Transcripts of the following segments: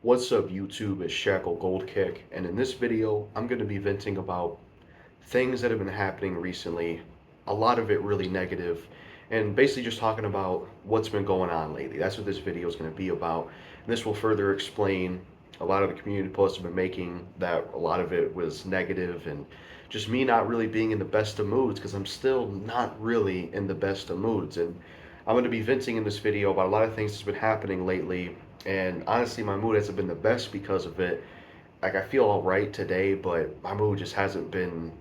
What's up YouTube, it's JackalGoldKick, and in this video I'm going to be venting about things that have been happening recently, a lot of it really negative, and basically just talking about what's been going on lately. That's what this video is going to be about, and this will further explain a lot of the community posts I've been making, that a lot of it was negative and just me not really being in the best of moods because I'm still not really in the best of moods. And I'm going to be venting in this video about a lot of things that's been happening lately, and honestly my mood hasn't been the best because of it. Like, I feel all right today, but my mood just hasn't been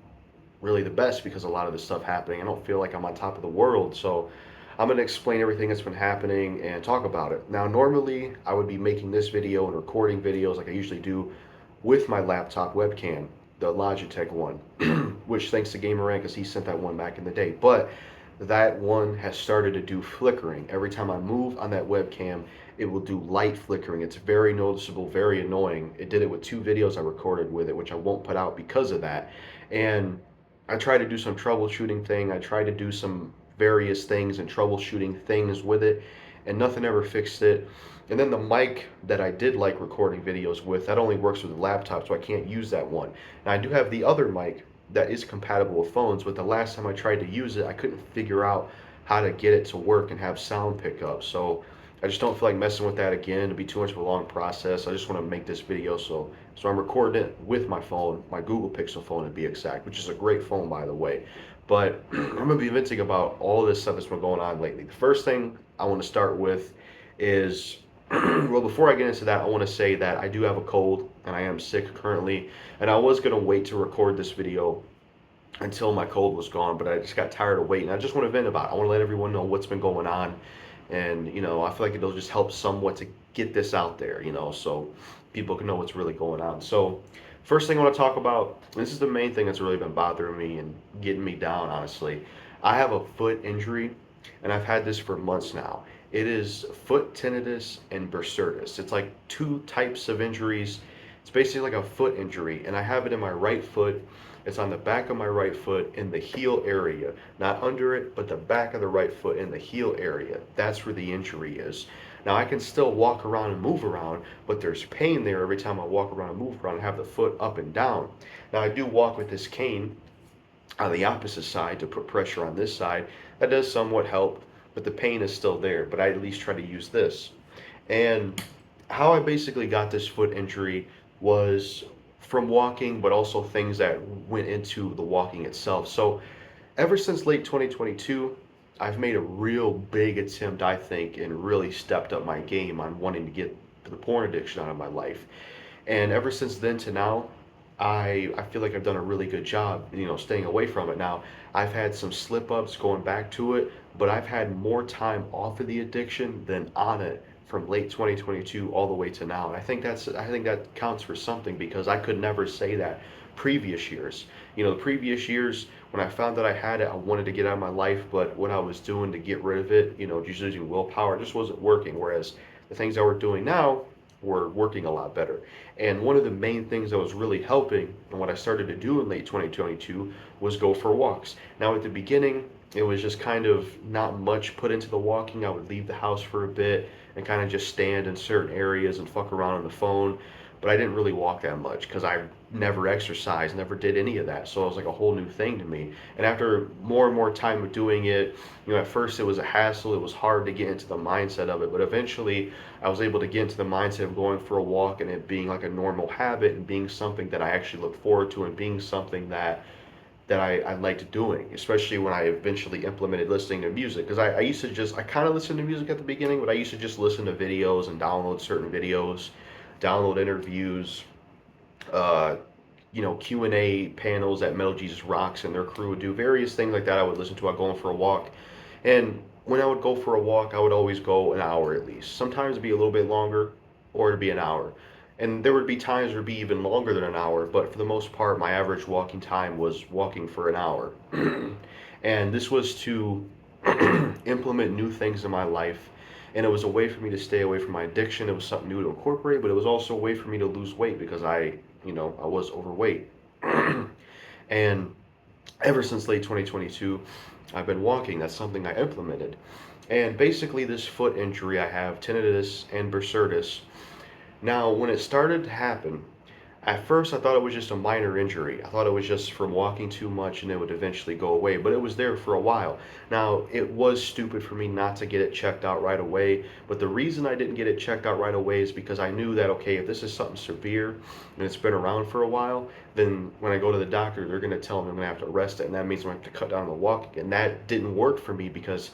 really the best because a lot of this stuff happening. I don't feel like I'm on top of the world. So I'm going to explain everything that's been happening and talk about it. Now, normally I would be making this video and recording videos like I usually do with my laptop webcam, the Logitech one, which thanks to Gamerant because he sent that one back in the day. But that one has started to do flickering. Every time I move on that webcam, it will do light flickering. It's very noticeable, very annoying. It did it with two videos I recorded with it, which I won't put out because of that. And I tried to do some troubleshooting thing. I tried to do some various things and troubleshooting things with it, and nothing ever fixed it. And then the mic that I did like recording videos with, that only works with a laptop, so I can't use that one. Now I do have the other mic that is compatible with phones, but the last time I tried to use it, I couldn't figure out how to get it to work and have sound pickup. So I just don't feel like messing with that again. It'd be too much of a long process. I just want to make this video, so I'm recording it with my phone, my Google Pixel phone to be exact, which is a great phone by the way. But I'm gonna be venting about all this stuff that's been going on lately. The first thing I want to start with is well, before I get into that, I want to say that I do have a cold and I am sick currently, and I was gonna wait to record this video until my cold was gone, but I just got tired of waiting. I just want to vent about it. I want to let everyone know what's been going on, and I feel like it'll just help somewhat to get this out there, so people can know what's really going on. So first thing I want to talk about, this is the main thing that's really been bothering me and getting me down, honestly. I have a foot injury, and I've had this for months now. It is foot tinnitus and bursitis. It's like two types of injuries. It's basically like a foot injury, and I have it in my right foot. It's on the back of my right foot in the heel area, not under it, but the back of the right foot in the heel area. That's where the injury is. Now I can still walk around and move around, but there's pain there every time I walk around and move around and have the foot up and down. Now I do walk with this cane on the opposite side to put pressure on this side. That does somewhat help, but the pain is still there. But I at least try to use this. And how I basically got this foot injury was from walking, but also things that went into the walking itself. So ever since late 2022, I've made a real big attempt, I think, and really stepped up my game on wanting to get the porn addiction out of my life. And ever since then to now, I feel like I've done a really good job, staying away from it. Now, I've had some slip ups going back to it, but I've had more time off of the addiction than on it from late 2022 all the way to now. And I think that counts for something because I could never say that previous years. The previous years when I found that I had it, I wanted to get out of my life, but what I was doing to get rid of it, just using willpower, just wasn't working. Whereas the things that we're doing now were working a lot better. And one of the main things that was really helping and what I started to do in late 2022 was go for walks. Now at the beginning, it was just kind of not much put into the walking. I would leave the house for a bit and kind of just stand in certain areas and fuck around on the phone. But I didn't really walk that much because I never exercised, never did any of that. So it was like a whole new thing to me. And after more and more time of doing it, at first it was a hassle. It was hard to get into the mindset of it. But eventually I was able to get into the mindset of going for a walk and it being like a normal habit and being something that I actually look forward to and being something that I liked doing, especially when I eventually implemented listening to music. Because I used to I kind of listened to music at the beginning, but I used to just listen to videos and download certain videos, download interviews, uh, Q&A panels that Metal Jesus Rocks and their crew would do, various things like that I would listen to while going for a walk. And when I would go for a walk, I would always go an hour at least. Sometimes it'd be a little bit longer, or it'd be an hour. And there would be times where it'd be even longer than an hour, but for the most part, my average walking time was walking for an hour. And this was to implement new things in my life. And it was a way for me to stay away from my addiction. It was something new to incorporate, but it was also a way for me to lose weight because I was overweight. And ever since late 2022, I've been walking. That's something I implemented. And basically, this foot injury I have, tinnitus and bursitis. Now, when it started to happen, at first I thought it was just a minor injury. I thought it was just from walking too much and it would eventually go away, but it was there for a while. Now, it was stupid for me not to get it checked out right away, but the reason I didn't get it checked out right away is because I knew that, okay, if this is something severe and it's been around for a while, then when I go to the doctor, they're going to tell me I'm going to have to arrest it, and that means I'm going to have to cut down on the walking. And that didn't work for me because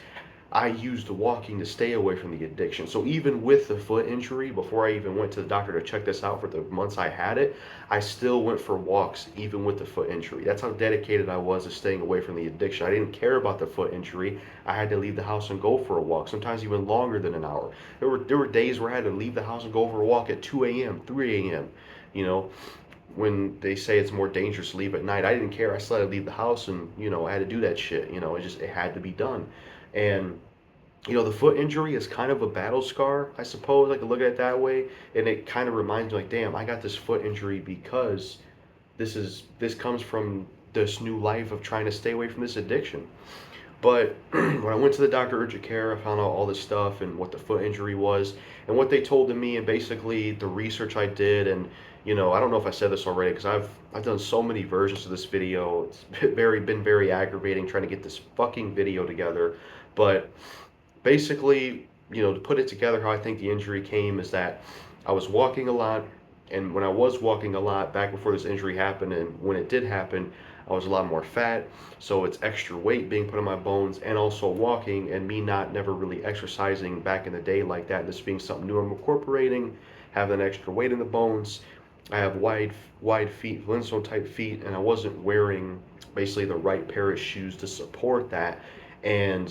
I used walking to stay away from the addiction. So even with the foot injury, before I even went to the doctor to check this out for the months I had it, I still went for walks even with the foot injury. That's how dedicated I was to staying away from the addiction. I didn't care about the foot injury. I had to leave the house and go for a walk, sometimes even longer than an hour. There were days where I had to leave the house and go for a walk at 2 a.m., 3 a.m. You know, when they say it's more dangerous to leave at night, I didn't care. I still had to leave the house, and I had to do that shit. It had to be done. And the foot injury is kind of a battle scar, I suppose. I could look at it that way, and it kind of reminds me, like, damn, I got this foot injury because this comes from this new life of trying to stay away from this addiction. But when I went to the doctor urgent care, I found out all this stuff and what the foot injury was and what they told to me, and basically the research I did. And I don't know if I said this already because I've done so many versions of this video. It's been very aggravating trying to get this fucking video together. But basically, to put it together, how I think the injury came is that I was walking a lot, and when I was walking a lot back before this injury happened, and when it did happen, I was a lot more fat, so it's extra weight being put on my bones, and also walking, and me not never really exercising back in the day like that. This being something new I'm incorporating, having extra weight in the bones. I have wide feet, Flintstone type feet, and I wasn't wearing basically the right pair of shoes to support that. And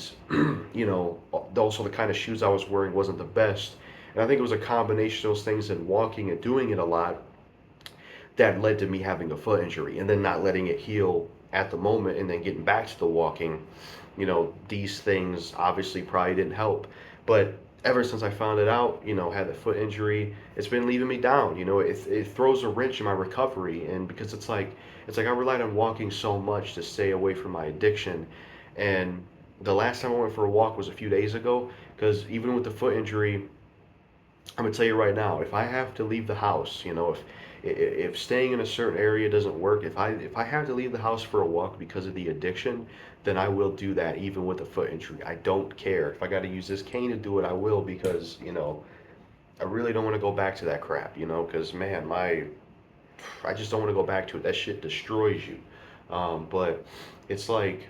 also the kind of shoes I was wearing wasn't the best. And I think it was a combination of those things and walking and doing it a lot that led to me having a foot injury and then not letting it heal at the moment and then getting back to the walking. These things obviously probably didn't help. But ever since I found it out, had the foot injury, it's been leaving me down. It throws a wrench in my recovery. And because it's like I relied on walking so much to stay away from my addiction. And the last time I went for a walk was a few days ago, because even with the foot injury, I'm gonna tell you right now, if I have to leave the house, if staying in a certain area doesn't work, if I have to leave the house for a walk because of the addiction, then I will do that even with a foot injury. I don't care. If I got to use this cane to do it, I will, because I really don't want to go back to that crap, because man, I just don't want to go back to it. That shit destroys you. But it's like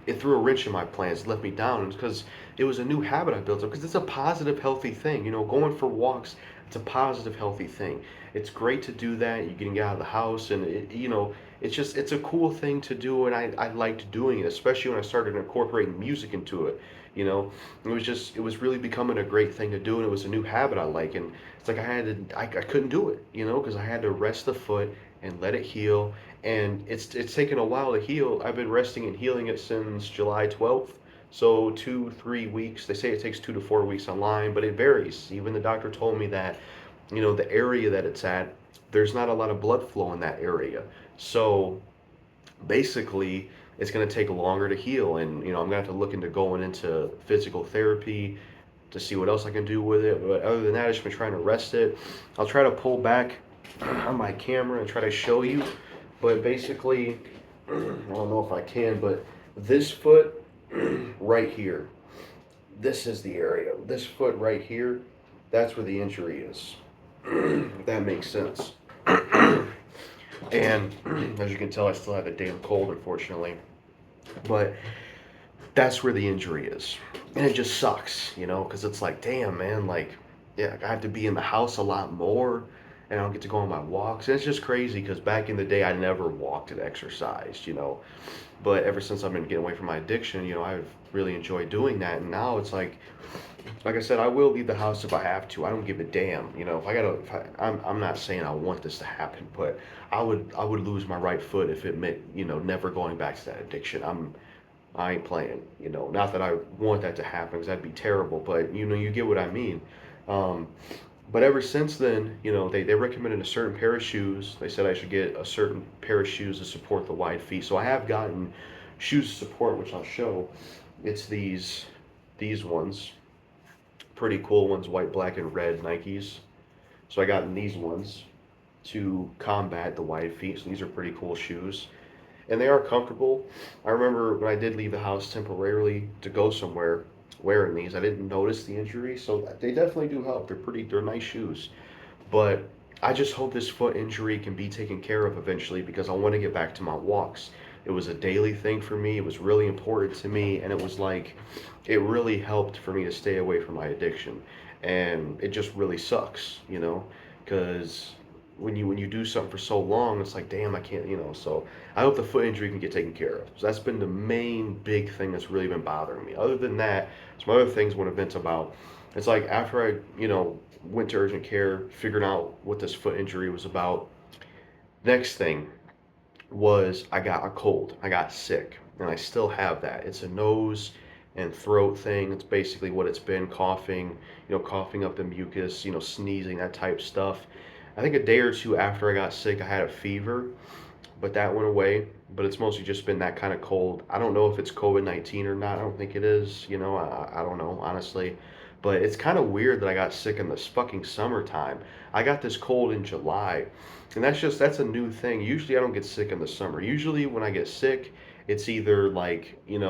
it threw a wrench in my plans, let me down, because it was a new habit I built up. Because it's a positive, healthy thing. Going for walks, it's a positive, healthy thing. It's great to do that. You can get out of the house, and it's a cool thing to do, and I liked doing it, especially when I started incorporating music into it. It was really becoming a great thing to do, and it was a new habit I like. And it's like I couldn't do it, because I had to rest the foot and let it heal. And it's taken a while to heal. I've been resting and healing it since July 12th. So 2, 3 weeks. They say it takes 2 to 4 weeks online, but it varies. Even the doctor told me that, the area that it's at, there's not a lot of blood flow in that area. So basically, it's going to take longer to heal. And, I'm going to have to look into going into physical therapy to see what else I can do with it. But other than that, I've just been trying to rest it. I'll try to pull back on my camera and try to show you. But basically, I don't know if I can, but this foot right here, this is the area. This foot right here, that's where the injury is. If that makes sense. And as you can tell, I still have a damn cold, unfortunately. But that's where the injury is. And it just sucks, because it's like, damn, man, like, yeah, I have to be in the house a lot more, and I don't get to go on my walks. And it's just crazy because back in the day, I never walked and exercised, But ever since I've been getting away from my addiction, I've really enjoyed doing that. And now it's like I said, I will leave the house if I have to. I don't give a damn, If I gotta, I'm not saying I want this to happen, but I would lose my right foot if it meant, never going back to that addiction. I ain't playing, Not that I want that to happen, because that'd be terrible, but you get what I mean. But ever since then, they recommended a certain pair of shoes. They said I should get a certain pair of shoes to support the wide feet. So I have gotten shoes to support, which I'll show. It's these ones, pretty cool ones, white, black, and red Nikes. So I got these ones to combat the wide feet. So these are pretty cool shoes, and they are comfortable. I remember when I did leave the house temporarily to go somewhere wearing these, I didn't notice the injury, so they definitely do help. They're nice shoes. But I just hope this foot injury can be taken care of eventually because I want to get back to my walks. It was a daily thing for me. It was really important to me, and it was like it really helped for me to stay away from my addiction. And it just really sucks, because when you do something for so long, it's like, damn, I can't. So I hope the foot injury can get taken care of. So that's been the main big thing that's really been bothering me. Other than that, some other things I want to vent about. It's like after I went to urgent care, figuring out what this foot injury was about. Next thing was I got a cold. I got sick, and I still have that. It's a nose and throat thing. It's basically what it's been, coughing, coughing up the mucus, sneezing, that type stuff. I think a day or two after I got sick, I had a fever, but that went away. But it's mostly just been that kind of cold. I don't know if it's COVID-19 or not. I don't think it is. I don't know, honestly. But it's kind of weird that I got sick in this fucking summertime. I got this cold in July. And that's a new thing. Usually I don't get sick in the summer. Usually when I get sick, it's either like, in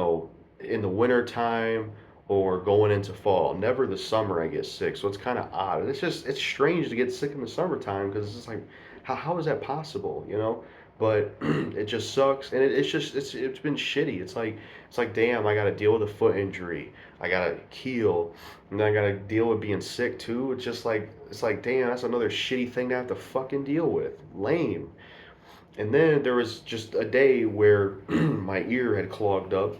the winter time or going into fall. Never the summer I get sick. So it's kind of odd. It's strange to get sick in the summertime because it's just like, how is that possible? But it just sucks, and it's been shitty. It's like damn, I got to deal with a foot injury. I got to heal, and then I got to deal with being sick too. It's like damn, that's another shitty thing to have to fucking deal with. Lame. And then there was just a day where my ear had clogged up,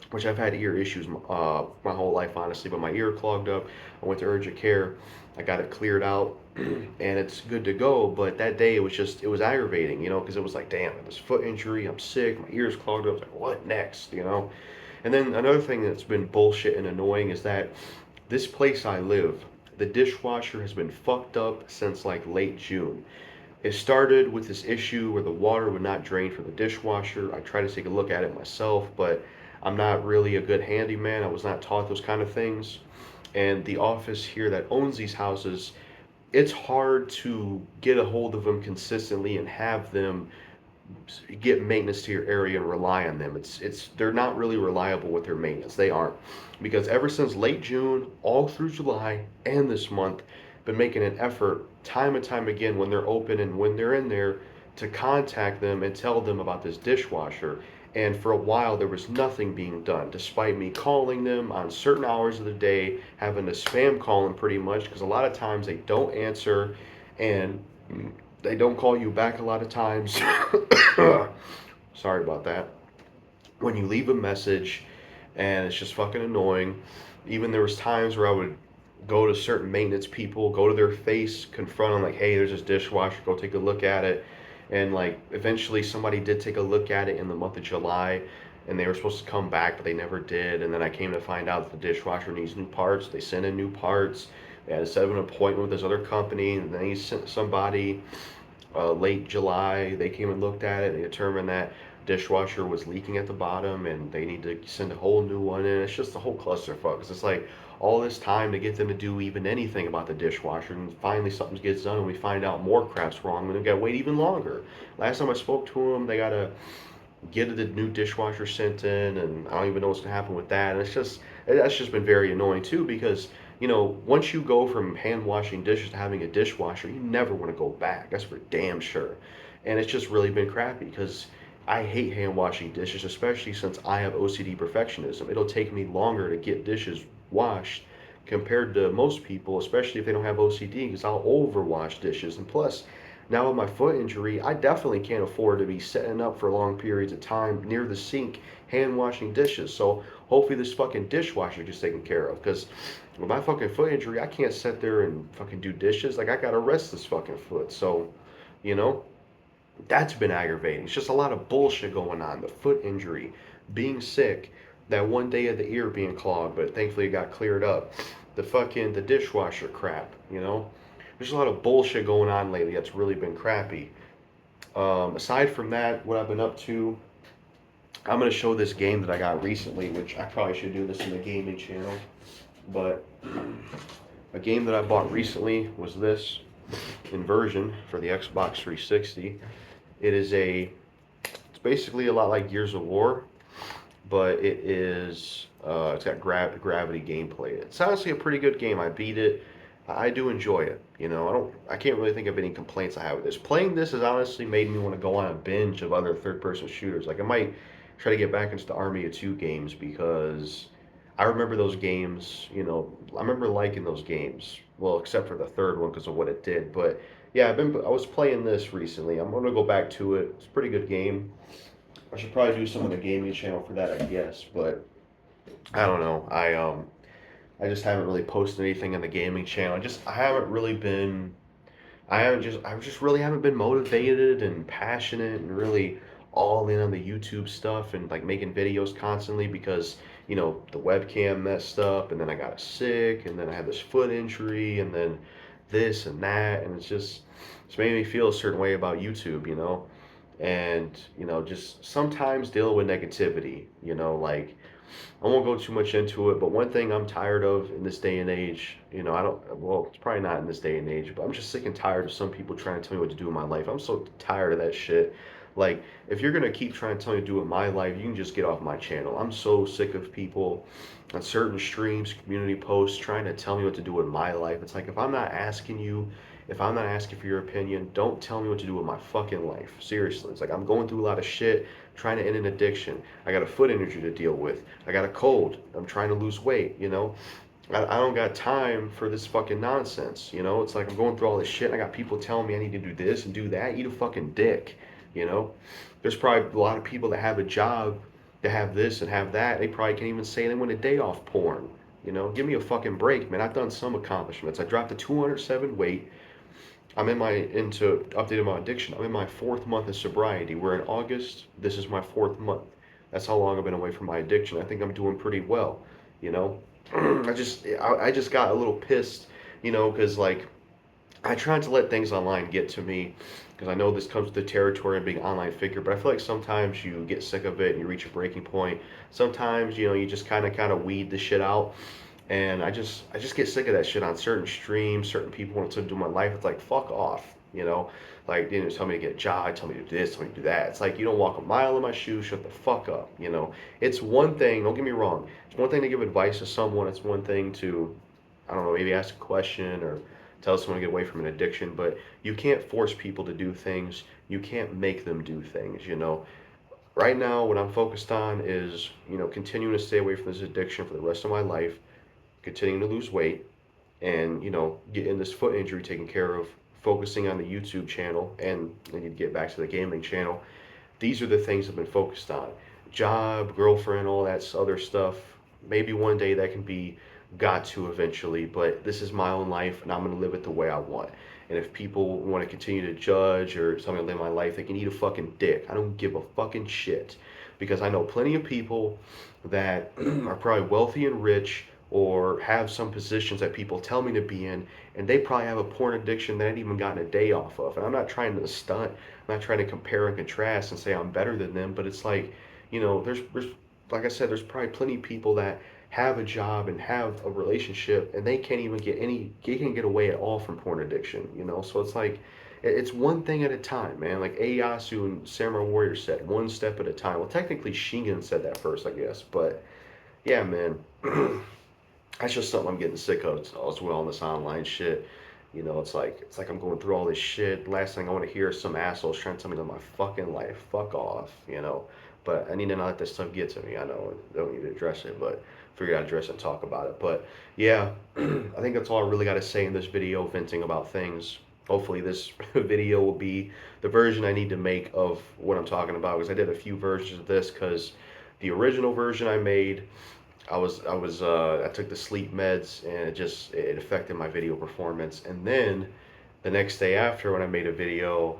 which I've had ear issues my whole life, honestly. But my ear clogged up. I went to urgent care. I got it cleared out, and it's good to go. But that day, it was aggravating, because it was like, damn, I have this foot injury. I'm sick. My ear's clogged up. I was like, what next? And then another thing that's been bullshit and annoying is that this place I live, the dishwasher has been fucked up since like late June. It started with this issue where the water would not drain from the dishwasher. I tried to take a look at it myself, but I'm not really a good handyman. I was not taught those kind of things. And the office here that owns these houses, it's hard to get a hold of them consistently and have them get maintenance to your area and rely on them. They're not really reliable with their maintenance. They aren't. Because ever since late June, all through July and this month, been making an effort time and time again when they're open and when they're in there to contact them and tell them about this dishwasher. And for a while, there was nothing being done, despite me calling them on certain hours of the day, having to spam call them pretty much, because a lot of times they don't answer and they don't call you back a lot of times. Sorry about that. When you leave a message and it's just fucking annoying. Even there was times where I would go to certain maintenance people, go to their face, confront them like, hey, there's this dishwasher, go take a look at it. And like eventually somebody did take a look at it in the month of July, and they were supposed to come back, but they never did. And then I came to find out that the dishwasher needs new parts. They sent in new parts. They had to set up an appointment with this other company, and then he sent somebody late July. They came and looked at it. They determined that dishwasher was leaking at the bottom, and they need to send a whole new one in. It's just a whole clusterfuck. 'Cause it's like all this time to get them to do even anything about the dishwasher, and finally something gets done, and we find out more crap's wrong, and we gotta wait even longer. Last time I spoke to them, they gotta get the new dishwasher sent in, and I don't even know what's gonna happen with that. And that's just been very annoying too, because once you go from hand washing dishes to having a dishwasher, you never want to go back. That's for damn sure. And it's just really been crappy because I hate hand washing dishes, especially since I have OCD perfectionism. It'll take me longer to get dishes washed compared to most people, especially if they don't have OCD, because I'll overwash dishes. And plus, now with my foot injury, I definitely can't afford to be setting up for long periods of time near the sink hand washing dishes. So hopefully this fucking dishwasher gets taken care of, because with my fucking foot injury, I can't sit there and fucking do dishes. Like, I gotta rest this fucking foot. So, you know, that's been aggravating. It's just a lot of bullshit going on. The foot injury, being sick, that one day of the ear being clogged, but thankfully it got cleared up. The dishwasher crap. There's a lot of bullshit going on lately that's really been crappy. Aside from that, what I've been up to, I'm gonna show this game that I got recently, which I probably should do this in the gaming channel, but a game that I bought recently was this. in version for the Xbox 360. It is it's basically a lot like Gears of War, but it's got gravity gameplay. It's honestly a pretty good game. I beat it. I do enjoy it. I can't really think of any complaints I have with this. Playing this has honestly made me want to go on a binge of other third-person shooters. Like I might try to get back into the Army of Two games because I remember those games. I remember liking those games. Well, except for the third one because of what it did. But yeah, I was playing this recently. I'm gonna go back to it. It's a pretty good game. I should probably do some on the gaming channel for that, I guess. But I don't know. I just haven't really posted anything on the gaming channel. I haven't really been. I just really haven't been motivated and passionate and really all in on the YouTube stuff and like making videos constantly because the webcam messed up and then I got sick and then I had this foot injury and then this and that and it's made me feel a certain way about YouTube. And just sometimes dealing with negativity. Like I won't go too much into it, but one thing I'm tired of in this day and age, I don't, well, it's probably not in this day and age, but I'm just sick and tired of some people trying to tell me what to do in my life. I'm so tired of that shit. Like, if you're gonna keep trying to tell me to do in my life, you can just get off my channel. I'm so sick of people on certain streams, community posts, trying to tell me what to do in my life. It's like, if I'm not asking for your opinion, don't tell me what to do with my fucking life. Seriously. It's like I'm going through a lot of shit, trying to end an addiction. I got a foot injury to deal with. I got a cold. I'm trying to lose weight. I don't got time for this fucking nonsense. It's like I'm going through all this shit and I got people telling me I need to do this and do that. Eat a fucking dick, you know? There's probably a lot of people that have a job to have this and have that. They probably can't even say they want a day off porn. Give me a fucking break, man. I've done some accomplishments. I dropped to 207 weight. Into updating my addiction. I'm in my fourth month of sobriety. We're in August. This is my fourth month. That's how long I've been away from my addiction. I think I'm doing pretty well. You know, I just got a little pissed. Because like I tried to let things online get to me. Because I know this comes with the territory of being an online figure, but I feel like sometimes you get sick of it and you reach a breaking point. Sometimes you just kind of weed the shit out. And I just get sick of that shit on certain streams. Certain people want to do my life. It's like fuck off, Like tell me to get a job, tell me to do this, tell me to do that. It's like you don't walk a mile in my shoes. Shut the fuck up. It's one thing. Don't get me wrong. It's one thing to give advice to someone. It's one thing to, I don't know, maybe ask a question or tell someone to get away from an addiction. But you can't force people to do things. You can't make them do things. Right now, what I'm focused on is continuing to stay away from this addiction for the rest of my life, continuing to lose weight, and getting this foot injury taken care of, focusing on the YouTube channel, and I need to get back to the gaming channel. These are the things I've been focused on. Job, girlfriend, all that other stuff. Maybe one day that can be got to eventually, but this is my own life and I'm going to live it the way I want. And if people want to continue to judge or tell me to live my life, they can eat a fucking dick. I don't give a fucking shit. Because I know plenty of people that are probably wealthy and rich or have some positions that people tell me to be in, and they probably have a porn addiction that I ain't even gotten a day off of. And I'm not trying to stunt, I'm not trying to compare and contrast and say I'm better than them, but it's like, there's like I said, there's probably plenty of people that have a job and have a relationship and they can't get away at all from porn addiction. So it's like it's one thing at a time, man. Like Ieyasu and Samurai Warrior said, one step at a time. Well, technically Shingen said that first, I guess, but yeah, man. That's just something I'm getting sick of as well on this online shit. It's like I'm going through all this shit. Last thing I want to hear is some assholes trying to tell me to my fucking life. Fuck off. But I need to not let this stuff get to me. I know I don't need to address it, but figure out to address it and talk about it. But yeah, I think that's all I really got to say in this video, venting about things. Hopefully this video will be the version I need to make of what I'm talking about, because I did a few versions of this because the original version I made, I took the sleep meds and it affected my video performance. And then the next day after, when I made a video,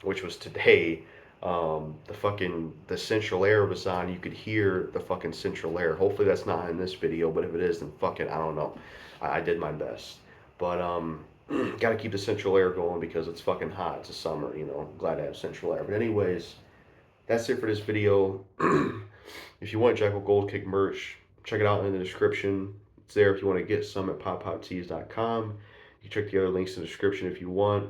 which was today, the central air was on. You could hear the fucking central air. Hopefully that's not in this video, but if it is, then fuck it, I don't know. I did my best. But gotta keep the central air going because it's fucking hot. It's a summer. Glad to have central air. But anyways, that's it for this video. If you want Jackal Gold Kick merch, check it out in the description. It's there if you want to get some at poppoptees.com. You can check the other links in the description if you want.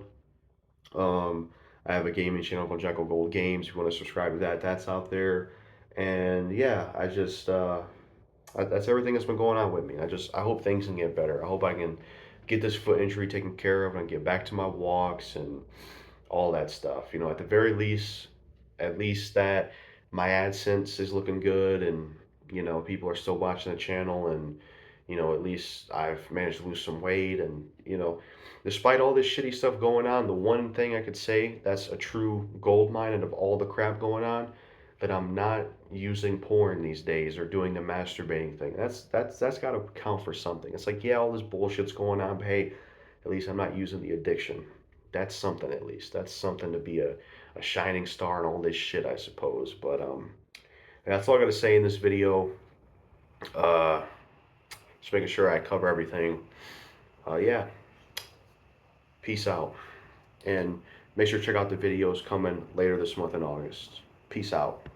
Um, I have a gaming channel called Jackal Gold Games. If you want to subscribe to that, that's out there. And yeah, that's everything that's been going on with me. I hope things can get better. I hope I can get this foot injury taken care of and get back to my walks and all that stuff. At the very least, at least that my AdSense is looking good, and people are still watching the channel, and at least I've managed to lose some weight, and despite all this shitty stuff going on, the one thing I could say that's a true gold mine out of all the crap going on, that I'm not using porn these days or doing the masturbating thing. That's got to count for something. It's like, yeah, all this bullshit's going on, but hey, at least I'm not using the addiction. That's something, at least. That's something to be a shining star in all this shit, I suppose. But that's all I got to say in this video. Uh, just making sure I cover everything. Yeah, peace out. And make sure to check out the videos coming later this month in August. Peace out.